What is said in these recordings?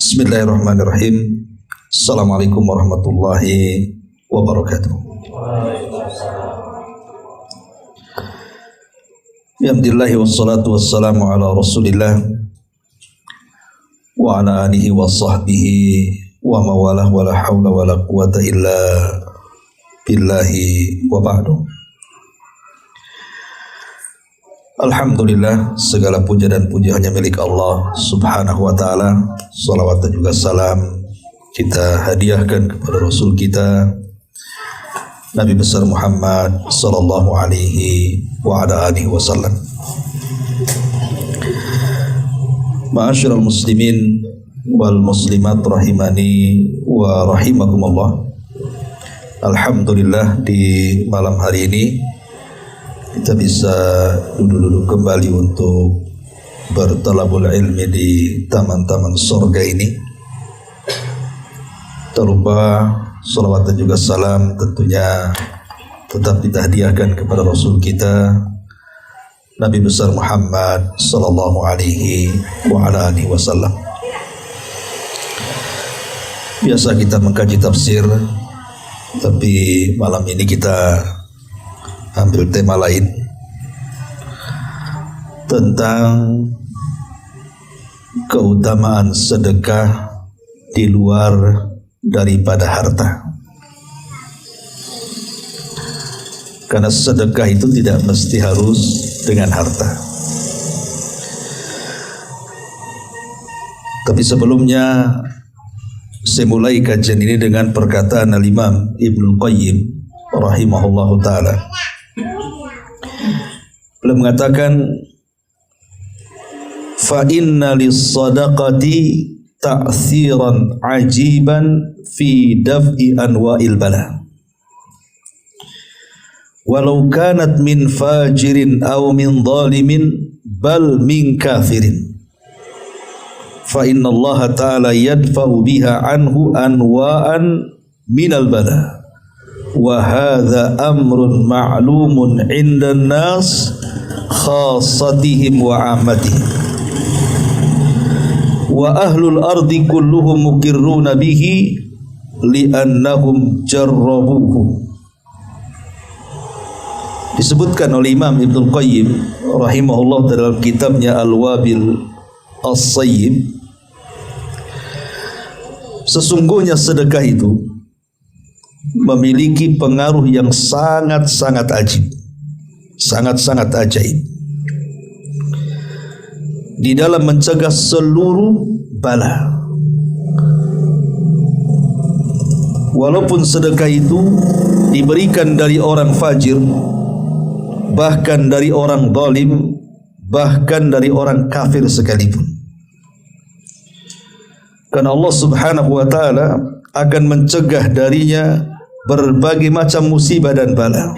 Bismillahirrahmanirrahim. Assalamualaikum warahmatullahi wabarakatuh. Alhamdulillah wassalatu wassalamu ala Rasulillah wa ala alihi wa sahbihi wa mawalah wa la hawla wa la quwata illa billahi wa ba'du. Alhamdulillah, segala puja dan puji hanya milik Allah subhanahu wa ta'ala. Salawat dan juga salam kita hadiahkan kepada Rasul kita Nabi besar Muhammad sallallahu alaihi wa ala alihi wasallam. Ma'asyiral muslimin wal muslimat rahimani wa rahimakumullah. Alhamdulillah, di malam hari ini kita bisa duduk-duduk kembali untuk bertalabul ilmi di taman-taman surga ini. Tak lupa salawat dan juga salam tentunya tetap kita hadiahkan kepada Rasul kita Nabi besar Muhammad sallallahu alaihi wa ala alihi wasallam. Biasa kita mengkaji tafsir, tapi malam ini kita ambil tema lain tentang keutamaan sedekah di luar daripada harta. Karena sedekah itu tidak mesti harus dengan harta. Tapi sebelumnya saya mulai kajian ini dengan perkataan Al-Imam Ibnul Qayyim rahimahullahu ta'ala. Beliau mengatakan, fa inna lis-sadaqati ta'thiran ajiban fi daf'i anwa'il bala walau kanat min fajirin aw min zalimin bal min kafirin fa inna Allah ta'ala yadfa'u biha anhu anwa'an minal bala wa hadha amrun ma'lumun 'indan nas khassatihim wa 'ammatihim wa ahlul ardi kulluhum muqirruna bihi li'annahum jarrabuhu. Disebutkan oleh Imam Ibnul Qayyim rahimahullah dalam kitabnya Al-Wabil As-Sayyib, sesungguhnya sedekah itu memiliki pengaruh yang sangat-sangat ajib, sangat-sangat ajaib di dalam mencegah seluruh bala. Walaupun sedekah itu diberikan dari orang fajir, bahkan dari orang zalim, bahkan dari orang kafir sekalipun. Karena Allah subhanahu wa ta'ala akan mencegah darinya berbagai macam musibah dan bala.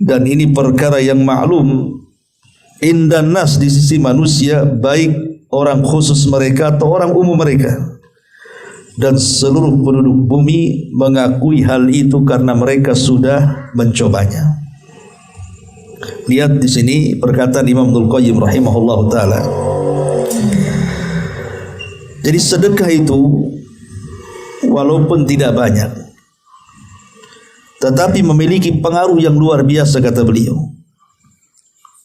Dan ini perkara yang maklum indan nas, di sisi manusia, baik orang khusus mereka atau orang umum mereka. Dan seluruh penduduk bumi mengakui hal itu karena mereka sudah mencobanya. Lihat di sini perkataan Imam Ibnul Qayyim rahimahullahu taala. Jadi sedekah itu walaupun tidak banyak, tetapi memiliki pengaruh yang luar biasa, kata beliau,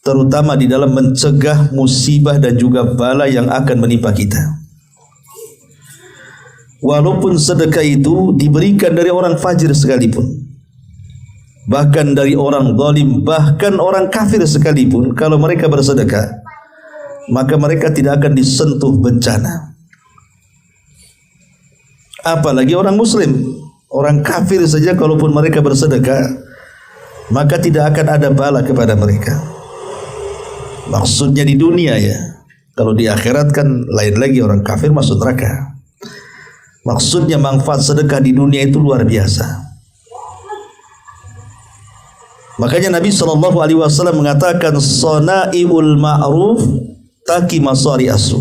terutama di dalam mencegah musibah dan juga bala yang akan menimpa kita. Walaupun sedekah itu diberikan dari orang fajir sekalipun, bahkan dari orang zalim, bahkan orang kafir sekalipun, kalau mereka bersedekah, maka mereka tidak akan disentuh bencana. Apalagi orang muslim, orang kafir saja kalaupun mereka bersedekah, maka tidak akan ada bala kepada mereka. Maksudnya di dunia ya. Kalau di akhirat kan lain lagi, orang kafir masuk neraka. Maksudnya manfaat sedekah di dunia itu luar biasa. Makanya Nabi SAW mengatakan, Sana'iul ma'ruf taki masari asu.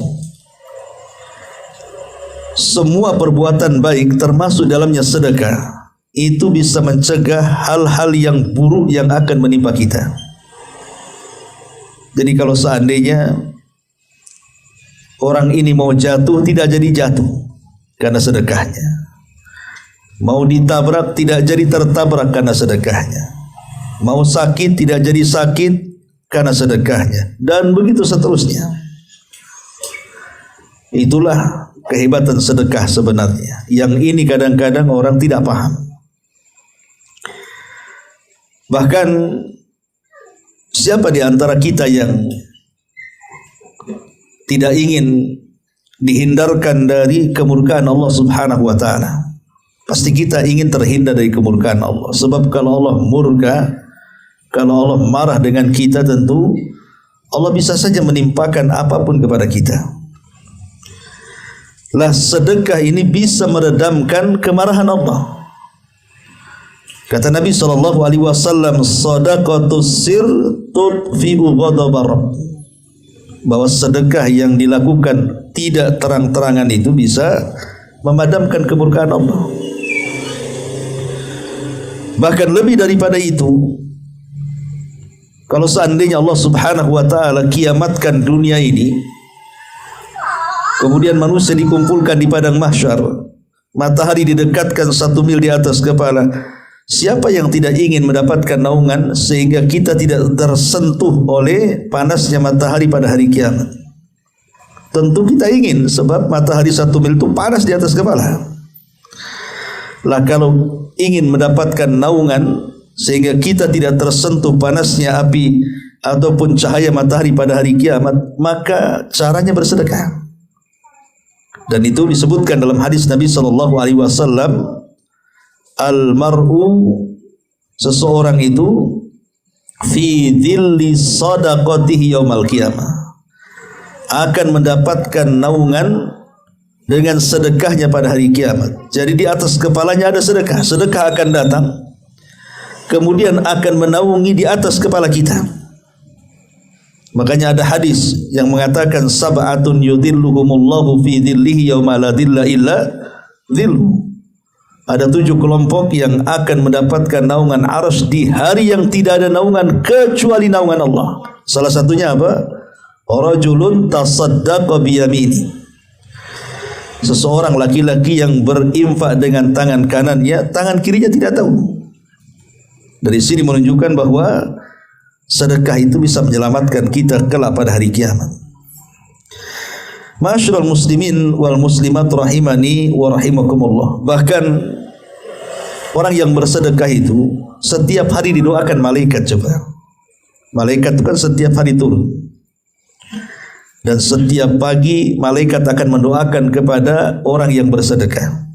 Semua perbuatan baik termasuk dalamnya sedekah, itu bisa mencegah hal-hal yang buruk yang akan menimpa kita. Jadi kalau seandainya Orang ini mau jatuh tidak jadi jatuh karena sedekahnya. Mau ditabrak tidak jadi tertabrak karena sedekahnya. Mau sakit tidak jadi sakit karena sedekahnya. Dan begitu seterusnya. Itulah kehebatan sedekah sebenarnya. Yang ini kadang-kadang orang tidak paham. Bahkan siapa di antara kita yang tidak ingin dihindarkan dari kemurkaan Allah Subhanahu wa taala? Pasti kita ingin terhindar dari kemurkaan Allah. Sebab kalau Allah murka, kalau Allah marah dengan kita, tentu Allah bisa saja menimpakan apapun kepada kita. Lah sedekah ini bisa meredamkan kemarahan Allah. Kata Nabi SAW, sadaqatus sir tudfi'u ghadab Rabb. Bahwa sedekah yang dilakukan tidak terang-terangan itu bisa memadamkan kemurkaan Allah. Bahkan lebih daripada itu, kalau seandainya Allah Subhanahu wa taala kiamatkan dunia ini, kemudian manusia dikumpulkan di padang mahsyar, matahari didekatkan 1 mil di atas kepala, siapa yang tidak ingin mendapatkan naungan sehingga kita tidak tersentuh oleh panasnya matahari pada hari kiamat? Tentu kita ingin, sebab matahari 1 mil itu panas di atas kepala. Lah kalau ingin mendapatkan naungan sehingga kita tidak tersentuh panasnya api ataupun cahaya matahari pada hari kiamat, maka caranya bersedekah. Dan itu disebutkan dalam hadis Nabi SAW, al-mar'u, seseorang itu, fi dhilli sadaqatihi yaumal qiyamah, akan mendapatkan naungan dengan sedekahnya pada hari kiamat. Jadi di atas kepalanya ada sedekah. Sedekah akan datang, kemudian akan menaungi di atas kepala kita. Makanya ada hadis yang mengatakan sab'atun yudhilluhumullahu fi dhillihi yauma la dhilla illa dhillu. Ada 7 kelompok yang akan mendapatkan naungan arsy di hari yang tidak ada naungan kecuali naungan Allah. Salah satunya apa? Rajulun tasaddaqa biyamini. Seseorang laki-laki yang berinfak dengan tangan kanannya, tangan kirinya tidak tahu. Dari sini menunjukkan bahwa sedekah itu bisa menyelamatkan kita kelak pada hari kiamat. Ma'asyiral muslimin wal muslimat rahimani wa rahimakumullah. Bahkan orang yang bersedekah itu setiap hari didoakan malaikat. Coba, malaikat itu kan setiap hari turun. Dan setiap pagi malaikat akan mendoakan kepada orang yang bersedekah.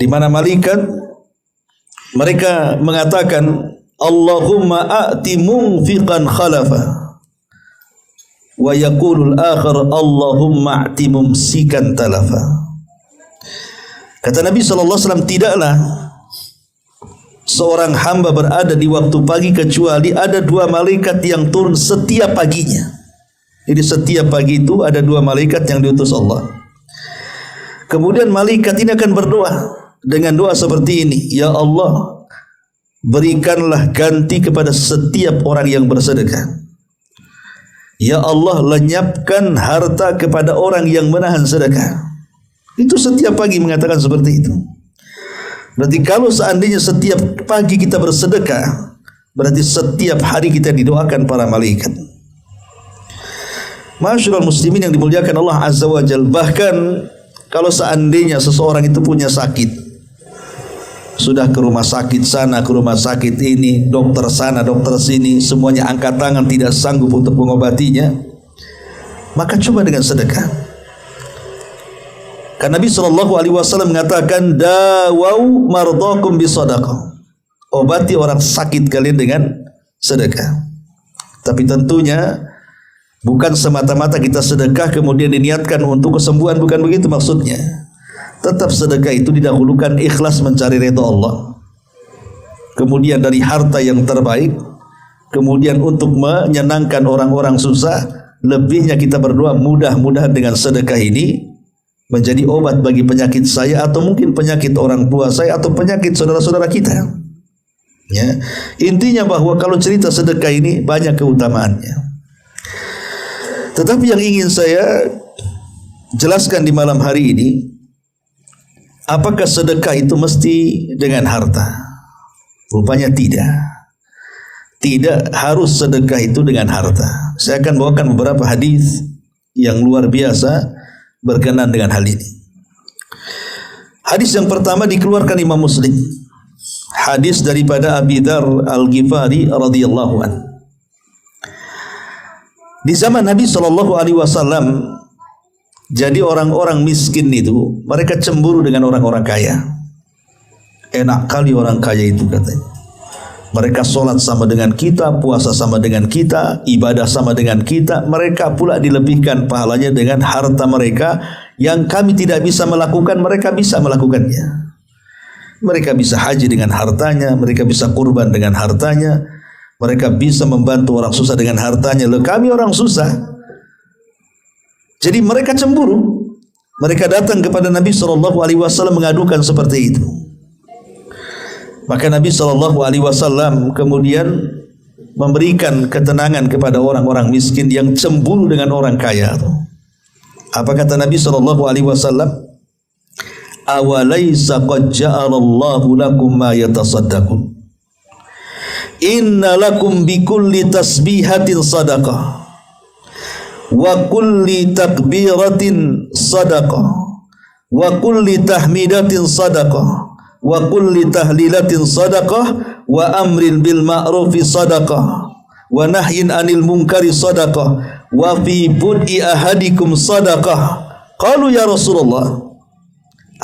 Di mana malaikat mereka mengatakan, Allahumma a'ti munfiqan khalafa, wa yaqulul akhar Allahumma a'ti mumsikan talafa. Kata Nabi SAW, tidaklah seorang hamba berada di waktu pagi kecuali ada 2 malaikat yang turun setiap paginya. Jadi setiap pagi itu ada 2 malaikat yang diutus Allah. Kemudian malaikat ini akan berdoa dengan doa seperti ini, ya Allah, berikanlah ganti kepada setiap orang yang bersedekah. Ya Allah, lenyapkan harta kepada orang yang menahan sedekah. Itu setiap pagi mengatakan seperti itu. Berarti kalau seandainya setiap pagi kita bersedekah, berarti setiap hari kita didoakan para malaikat. Masyaallah muslimin yang dimuliakan Allah Azza wa Jalla. Bahkan kalau seandainya seseorang itu punya sakit, sudah ke rumah sakit sana, ke rumah sakit ini, dokter sana, dokter sini, semuanya angkat tangan tidak sanggup untuk mengobatinya, maka coba dengan sedekah. Karena Nabi SAW mengatakan, dawau mardakum bisadaqah, obati orang sakit kalian dengan sedekah. Tapi tentunya bukan semata-mata kita sedekah kemudian diniatkan untuk kesembuhan, bukan begitu maksudnya. Tetap sedekah itu didahulukan ikhlas mencari ridha Allah. Kemudian dari harta yang terbaik, kemudian untuk menyenangkan orang-orang susah, lebihnya kita berdoa mudah-mudahan dengan sedekah ini menjadi obat bagi penyakit saya, atau mungkin penyakit orang tua saya, atau penyakit saudara-saudara kita. Ya, intinya bahwa kalau cerita sedekah ini banyak keutamaannya. Tetapi yang ingin saya jelaskan di malam hari ini, apakah sedekah itu mesti dengan harta? Rupanya tidak. Tidak harus sedekah itu dengan harta. Saya akan bawakan beberapa hadis yang luar biasa berkenaan dengan hal ini. Hadis yang pertama dikeluarkan Imam Muslim. Hadis daripada Abi Dzar Al-Ghifari radhiyallahu anhu. Di zaman Nabi SAW, jadi orang-orang miskin itu mereka cemburu dengan orang-orang kaya. Enak kali orang kaya itu katanya. Mereka sholat sama dengan kita, puasa sama dengan kita, ibadah sama dengan kita. Mereka pula dilebihkan pahalanya dengan harta mereka yang kami tidak bisa melakukan, mereka bisa melakukannya. Mereka bisa haji dengan hartanya, mereka bisa kurban dengan hartanya, mereka bisa membantu orang susah dengan hartanya. Loh, kami orang susah. Jadi mereka cemburu. Mereka datang kepada Nabi SAW mengadukan seperti itu. Maka Nabi SAW kemudian memberikan ketenangan kepada orang-orang miskin yang cemburu dengan orang kaya. Apa kata Nabi SAW? Awalaysa qad ja'alallahu lakum ma yatasaddaqun. Inna lakum bikulli tasbihatin sadaqah wa kulli takbiratin sadaqah wa kulli tahmidatin sadaqah wa kulli tahlilatin sadaqah wa amrin bil ma'rufi sadaqah wa nahyin anil munkari sadaqah wa fi bud'i ahadikum sadaqah. Qalu ya Rasulullah,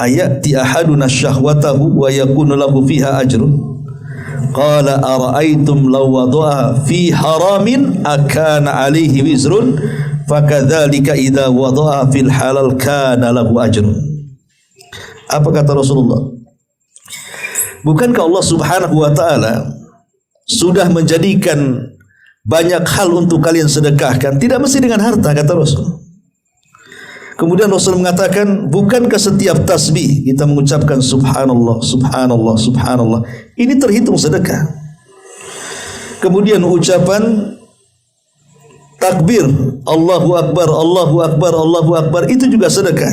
ayati ahaduna syahwatahu wa yakunu lahu fiha ajrun? Qala ara'aytum law wada'a fi haramin akana alaihi wizrun fakadzalika idza wada'a fil halal kana lahu ajrun. Apa kata Rasulullah? Bukankah Allah Subhanahu wa ta'ala sudah menjadikan banyak hal untuk kalian sedekahkan, tidak mesti dengan harta, kata Rasul. Kemudian Rasul mengatakan, bukankah setiap tasbih kita mengucapkan subhanallah, subhanallah, subhanallah, ini terhitung sedekah. Kemudian ucapan takbir, Allahu Akbar, Allahu Akbar, Allahu Akbar, itu juga sedekah.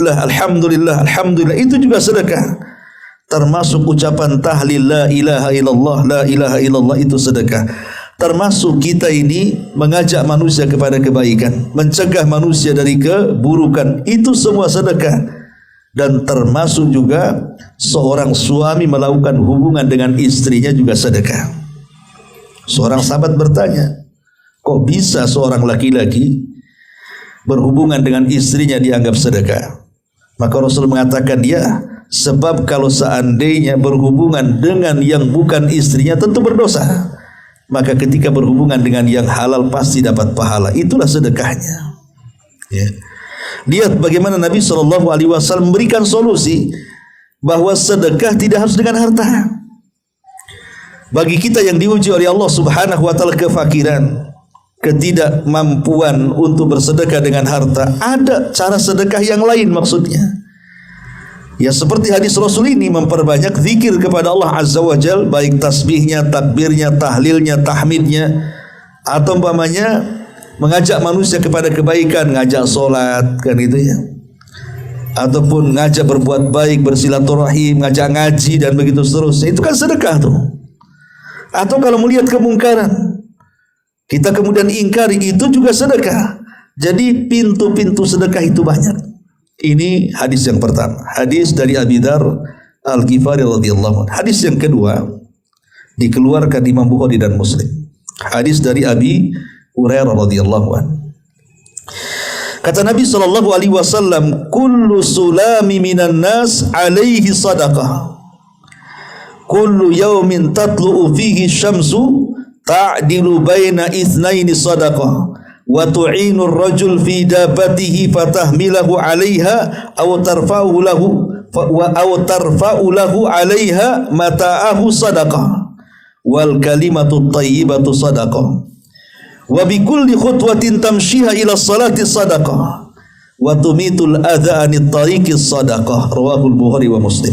Alhamdulillah, alhamdulillah, itu juga sedekah. Termasuk ucapan tahlil la ilaha illallah, la ilaha illallah, itu sedekah. Termasuk kita ini mengajak manusia kepada kebaikan, mencegah manusia dari keburukan, itu semua sedekah. Dan termasuk juga seorang suami melakukan hubungan dengan istrinya juga sedekah. Seorang sahabat bertanya, kok bisa seorang laki-laki berhubungan dengan istrinya dianggap sedekah? Maka Rasul mengatakan, ya, sebab kalau seandainya berhubungan dengan yang bukan istrinya tentu berdosa. Maka ketika berhubungan dengan yang halal pasti dapat pahala. Itulah sedekahnya. Ya. Lihat bagaimana Nabi SAW memberikan solusi bahwa sedekah tidak harus dengan harta. Bagi kita yang diuji oleh Allah Subhanahu wa ta'ala kefakiran, ketidakmampuan untuk bersedekah dengan harta, ada cara sedekah yang lain maksudnya. Ya seperti hadis Rasul ini, memperbanyak zikir kepada Allah Azza wa Jal, baik tasbihnya, takbirnya, tahlilnya, tahmidnya, atau umpamanya mengajak manusia kepada kebaikan, ngajak sholat, kan itu ya, ataupun ngajak berbuat baik, bersilaturahim, ngajak ngaji dan begitu seterusnya. Itu kan sedekah tuh. Atau kalau melihat kemungkaran kita kemudian ingkari, itu juga sedekah. Jadi pintu-pintu sedekah itu banyak. Ini hadis yang pertama, hadis dari Abi Dzar Al-Ghifari radhiyallahu anhu. Hadis yang kedua dikeluarkan Imam Bukhari dan Muslim. Hadis dari Abi Hurairah radhiyallahu anhu. Kata Nabi SAW, kullu sulami minan nas alaihi sadaqah, kullu yawmin tatlu'u fihi syamsu ta'dilu baina itsnaini sadaqah wa tu'inu ar-rajul fi dabatihi fatahmilahu 'alaiha aw tarfa'u lahu 'alaiha mata'ahu sadaqah wal kalimatu thayyibatu sadaqah wa bi kulli khutwatin tamshiha ila salati sadaqah wa tumitul adha 'anit tariqi sadaqah. Rawahul Bukhari wa Muslim.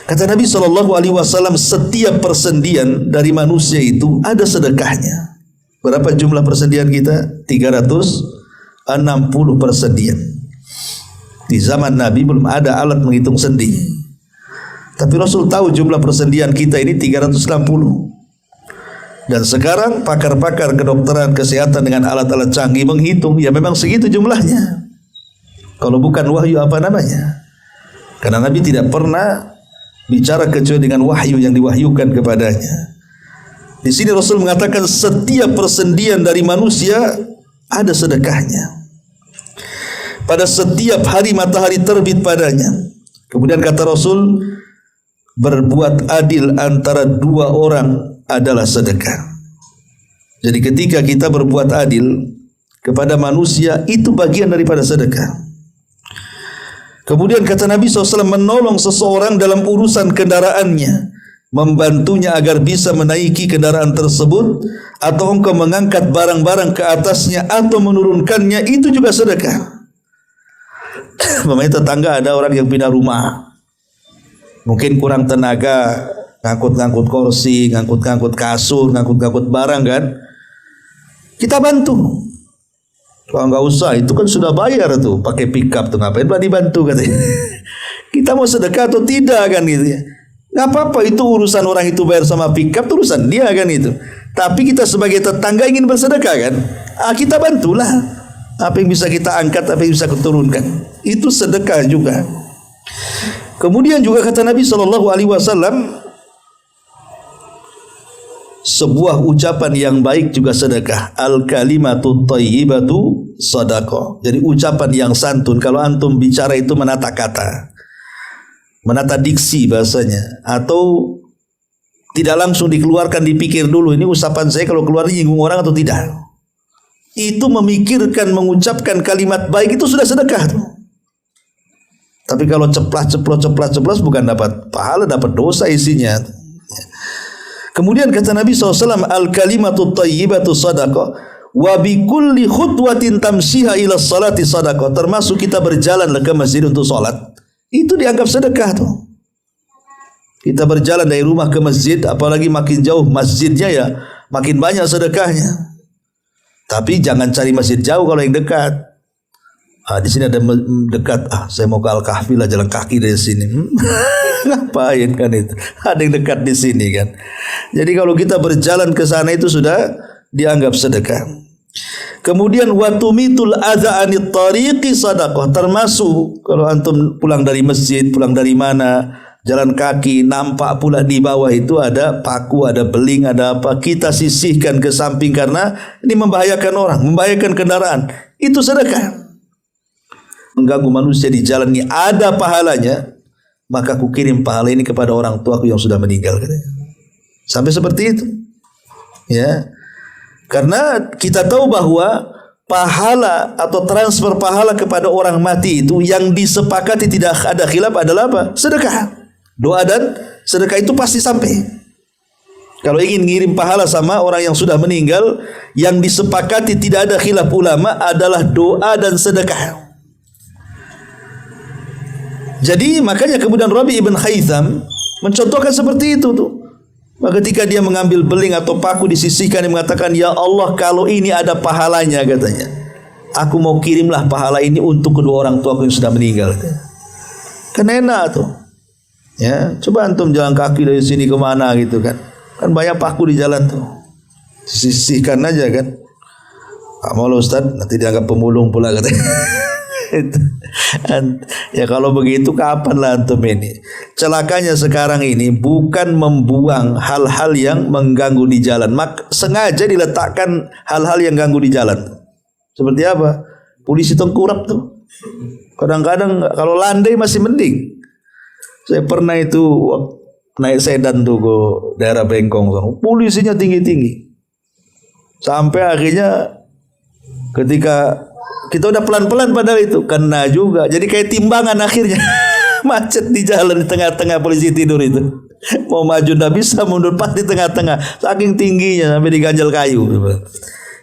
Kata Nabi SAW, setiap persendian dari manusia itu ada sedekahnya. Berapa jumlah persendian kita? 360 persendian. Di zaman Nabi belum ada alat menghitung sendi, tapi Rasul tahu jumlah persendian kita ini 360. Dan sekarang pakar-pakar kedokteran kesehatan dengan alat-alat canggih menghitung, ya memang segitu jumlahnya. Kalau bukan wahyu apa namanya? Karena Nabi tidak pernah bicara kecuali dengan wahyu yang diwahyukan kepadanya. Di sini Rasul mengatakan setiap persendian dari manusia ada sedekahnya. Pada setiap hari matahari terbit padanya. Kemudian kata Rasul, berbuat adil antara dua orang adalah sedekah. Jadi ketika kita berbuat adil kepada manusia, itu bagian daripada sedekah. Kemudian kata Nabi SAW, menolong seseorang dalam urusan kendaraannya, membantunya agar bisa menaiki kendaraan tersebut, atau engkau mengangkat barang-barang ke atasnya atau menurunkannya, itu juga sedekah. Memangnya tetangga ada orang yang pindah rumah, mungkin kurang tenaga, ngangkut-ngangkut kursi, ngangkut-ngangkut kasur, ngangkut-ngangkut barang kan, kita bantu. Kalau nggak usah, itu kan sudah bayar tuh, pakai pickup tuh, ngapain pula dibantu katanya. Kita mau sedekah atau tidak kan gitu ya. Nggak apa-apa, itu urusan orang itu bayar sama pickup, itu urusan dia kan itu. Tapi kita sebagai tetangga ingin bersedekah kan, kita bantulah. Apa yang bisa kita angkat, apa yang bisa kita turunkan, itu sedekah juga. Kemudian juga kata Nabi SAW, sebuah ucapan yang baik juga sedekah. Al kalimatu thayyibatu sadaqah. Jadi ucapan yang santun, kalau antum bicara itu menata kata, menata diksi bahasanya, atau tidak langsung dikeluarkan, dipikir dulu ini ucapan saya kalau keluar nyinggung orang atau tidak. Itu memikirkan, mengucapkan kalimat baik, itu sudah sedekah tuh. Tapi kalau ceplas bukan dapat pahala, dapat dosa isinya. Kemudian kata Nabi SAW, al-kalimatu thayyibatu sadaqah, wa bi kulli khutwatin tamshiha ila salati sadaqah. Termasuk kita berjalan ke masjid untuk salat, itu dianggap sedekah tuh. Kita berjalan dari rumah ke masjid, apalagi makin jauh masjidnya ya, makin banyak sedekahnya. Tapi jangan cari masjid jauh kalau yang dekat. Di sini ada dekat, saya mau ke Al-Kahfi lah, jalan kaki dari sini. Ngapain kan itu? Ada yang dekat di sini kan. Jadi kalau kita berjalan ke sana itu sudah dianggap sedekah. Kemudian watumitul adza anit tariqi sadaqah. Termasuk kalau antum pulang dari masjid, pulang dari mana, jalan kaki, nampak pula di bawah itu ada paku, ada beling, ada apa, kita sisihkan ke samping karena ini membahayakan orang, membahayakan kendaraan. Itu sedekah. Mengganggu manusia di jalan ini ada pahalanya, maka aku kirim pahala ini kepada orang tuaku yang sudah meninggal, katanya. Sampai seperti itu, ya. Karena kita tahu bahwa pahala atau transfer pahala kepada orang mati itu yang disepakati tidak ada khilaf adalah apa? Sedekah. Doa dan sedekah itu pasti sampai. Kalau ingin ngirim pahala sama orang yang sudah meninggal, yang disepakati tidak ada khilaf ulama adalah doa dan sedekah. Jadi makanya kemudian Rabi ibn Haytham mencontohkan seperti itu tuh. Maka ketika dia mengambil beling atau paku disisihkan, dia mengatakan, ya Allah, kalau ini ada pahalanya, katanya, aku mau kirimlah pahala ini untuk kedua orang tuaku yang sudah meninggal. Kan enak tuh. Ya, coba antum jalan kaki dari sini kemana gitu kan. Kan banyak paku di jalan tuh. Disisihkan aja kan. Pak mau Ustaz, nanti dianggap pemulung pula, katanya. Ya kalau begitu kapan lah antum ini? Celakanya sekarang ini bukan membuang hal-hal yang mengganggu di jalan, sengaja diletakkan hal-hal yang ganggu di jalan. Seperti apa? Polisi tengkurap tuh. Kadang-kadang kalau landai masih mending. Saya pernah itu naik sedan tuh ke daerah Bengkong, polisinya tinggi-tinggi. Sampai akhirnya ketika kita udah pelan-pelan padahal itu kena juga. Jadi kayak timbangan akhirnya. Macet di jalan di tengah-tengah, polisi tidur itu. Mau maju nggak bisa, mundur pas di tengah-tengah. Saking tingginya sampai diganjal kayu.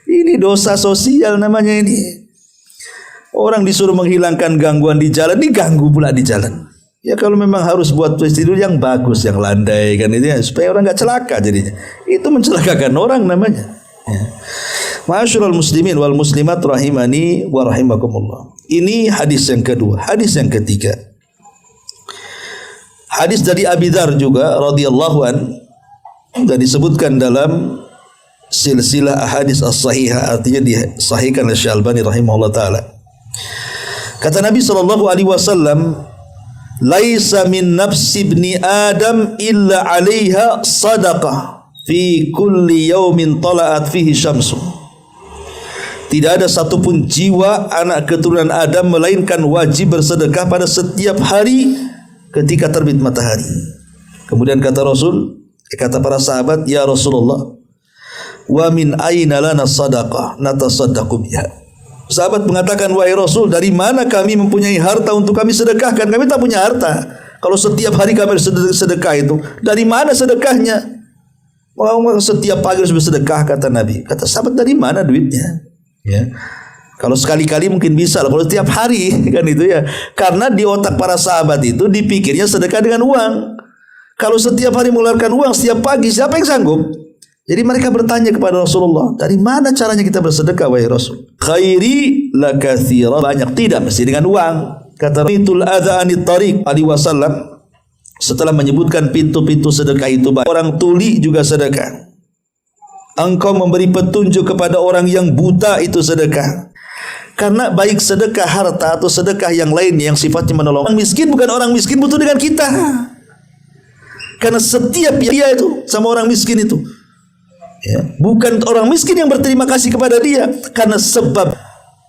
Ini dosa sosial namanya ini. Orang disuruh menghilangkan gangguan di jalan, diganggu pula di jalan. Ya kalau memang harus buat place tidur yang bagus, yang landai kan itu ya, supaya orang nggak celaka jadinya. Itu mencelakakan orang namanya. Ya. Ma'asyiral muslimin wal muslimat rahimani wa rahimakumullah. Ini hadis yang kedua. Hadis yang ketiga. Hadis dari Abi Dzar juga radhiyallahu an, dan disebutkan dalam silsilah ahadits as-sahihah, artinya disahihkan oleh Syekh Albani rahimahullah taala. Kata Nabi sallallahu alaihi wasallam, "Laisa min nafsi ibni Adam illa 'alaiha sadaqah fi kulli yaumin tala'at fihi syamsu." Tidak ada satupun jiwa anak keturunan Adam melainkan wajib bersedekah pada setiap hari ketika terbit matahari. Kemudian kata Rasul, kata para sahabat, "Ya Rasulullah, wa min aina lana sadaqah natasaddaqu biha?" Sahabat mengatakan, "Wahai Rasul, dari mana kami mempunyai harta untuk kami sedekahkan? Kami tak punya harta. Kalau setiap hari kami sedekah itu, dari mana sedekahnya?" Setiap pagi harus bersedekah, kata Nabi. Kata sahabat, dari mana duitnya? Ya. Kalau sekali-kali mungkin bisa lah, kalau setiap hari kan itu ya. Karena di otak para sahabat itu dipikirnya sedekah dengan uang. Kalau setiap hari mengeluarkan uang setiap pagi, siapa yang sanggup? Jadi mereka bertanya kepada Rasulullah, dari mana caranya kita bersedekah wahai Rasul? Khairi la katsira, banyak, tidak mesti dengan uang. Kata Rasul adzanit tariq alaihi wasallam, setelah menyebutkan pintu-pintu sedekah itu, orang tuli juga sedekah. Engkau memberi petunjuk kepada orang yang buta, itu sedekah. Karena baik sedekah harta atau sedekah yang lainnya yang sifatnya menolong orang miskin, bukan orang miskin butuh dengan kita. Karena setiap dia itu sama orang miskin itu, ya, bukan orang miskin yang berterima kasih kepada dia, karena sebab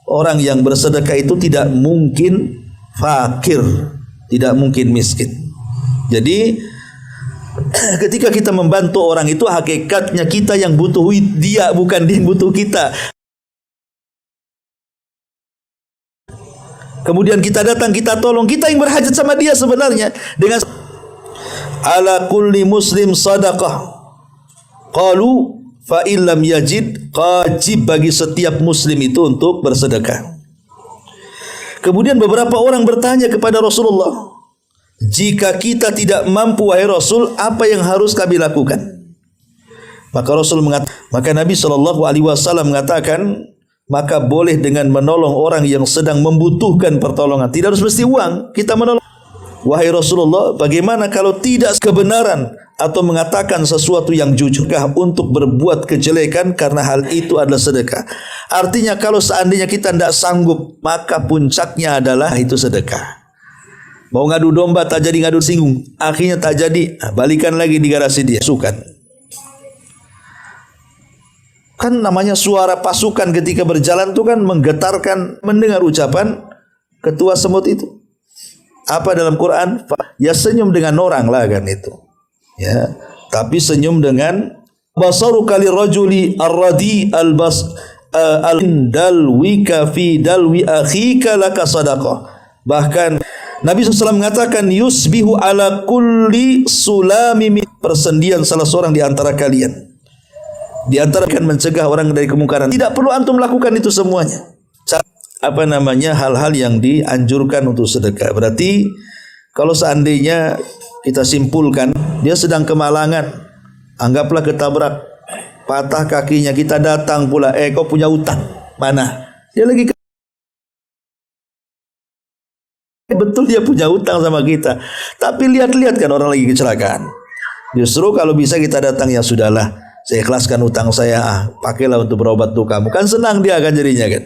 orang yang bersedekah itu tidak mungkin fakir, tidak mungkin miskin. Jadi ketika kita membantu orang itu, hakikatnya kita yang butuh dia, bukan dia yang butuh kita. Kemudian kita datang, kita tolong, kita yang berhajat sama dia sebenarnya. Dengan ala kulli muslim sadaqah. Qalu fa illam yajid, wajib bagi setiap muslim itu untuk bersedekah. Kemudian beberapa orang bertanya kepada Rasulullah, jika kita tidak mampu wahai Rasul, apa yang harus kami lakukan? Maka Rasul maka Nabi SAW mengatakan, maka boleh dengan menolong orang yang sedang membutuhkan pertolongan. Tidak harus mesti uang, kita menolong. Wahai Rasulullah, bagaimana kalau tidak kebenaran atau mengatakan sesuatu yang jujur untuk berbuat kejelekan, karena hal itu adalah sedekah. Artinya kalau seandainya kita tidak sanggup, maka puncaknya adalah itu sedekah. Mau ngadu domba tak jadi, ngadu singgung, akhirnya tak jadi, balikan lagi di garasi dia, sukan. Kan namanya suara pasukan ketika berjalan itu kan menggetarkan, mendengar ucapan ketua semut itu. Apa dalam Quran? Ya senyum dengan orang lah kan itu. Ya, tapi senyum dengan basaru kali rajuli ar-radi al-bas al-dalwika fi dalwi akhika laka sadaqah. Bahkan Nabi SAW mengatakan, yusbihu ala kulli sulami, persendian salah seorang di antara kalian. Di antara kan mencegah orang dari kemungkaran. Tidak perlu antum melakukan itu semuanya. Hal-hal yang dianjurkan untuk sedekah. Berarti kalau seandainya kita simpulkan dia sedang kemalangan, anggaplah ketabrak, patah kakinya, kita datang pula, kau punya utang, mana? Dia lagi betul dia punya utang sama kita, tapi lihat-lihat kan orang lagi kecelakaan. Justru kalau bisa kita datang, ya sudahlah, saya ikhlaskan utang saya, pakailah untuk berobat tuh kamu. Kan senang dia akan jadinya kan.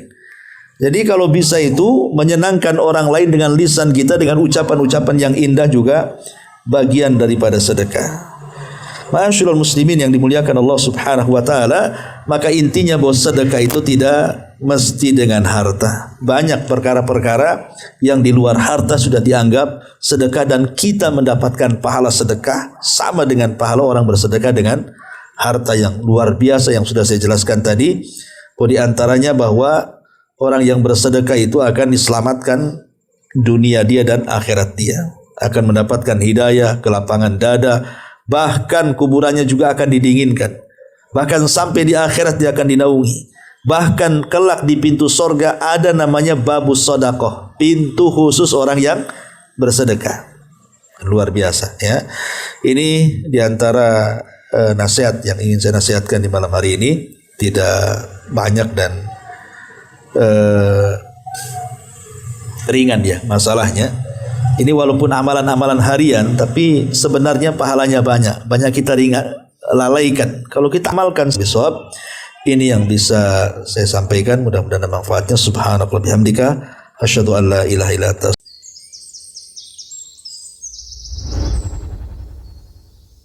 Jadi kalau bisa itu menyenangkan orang lain dengan lisan kita, dengan ucapan-ucapan yang indah juga bagian daripada sedekah. Ma'asyiral muslimin yang dimuliakan Allah Subhanahu wa taala, maka intinya bahwa sedekah itu tidak mesti dengan harta. Banyak perkara-perkara yang di luar harta sudah dianggap sedekah, dan kita mendapatkan pahala sedekah sama dengan pahala orang bersedekah dengan harta yang luar biasa yang sudah saya jelaskan tadi. Di antaranya bahwa orang yang bersedekah itu akan diselamatkan dunia dia dan akhirat dia, akan mendapatkan hidayah, kelapangan dada, bahkan kuburannya juga akan didinginkan, bahkan sampai di akhirat dia akan dinaungi. Bahkan kelak di pintu sorga ada namanya babus sedekah, pintu khusus orang yang bersedekah. luar biasa ya. Ini diantara nasihat yang ingin saya nasihatkan di malam hari ini. Tidak banyak dan ringan ya masalahnya. Ini walaupun amalan-amalan harian, tapi sebenarnya pahalanya banyak. Banyak kita lalaikan. Kalau kita amalkan bisawab, ini yang bisa saya sampaikan. Mudah-mudahan manfaatnya. Subhanallah bihamdika, asyhadu an la ilaha illa anta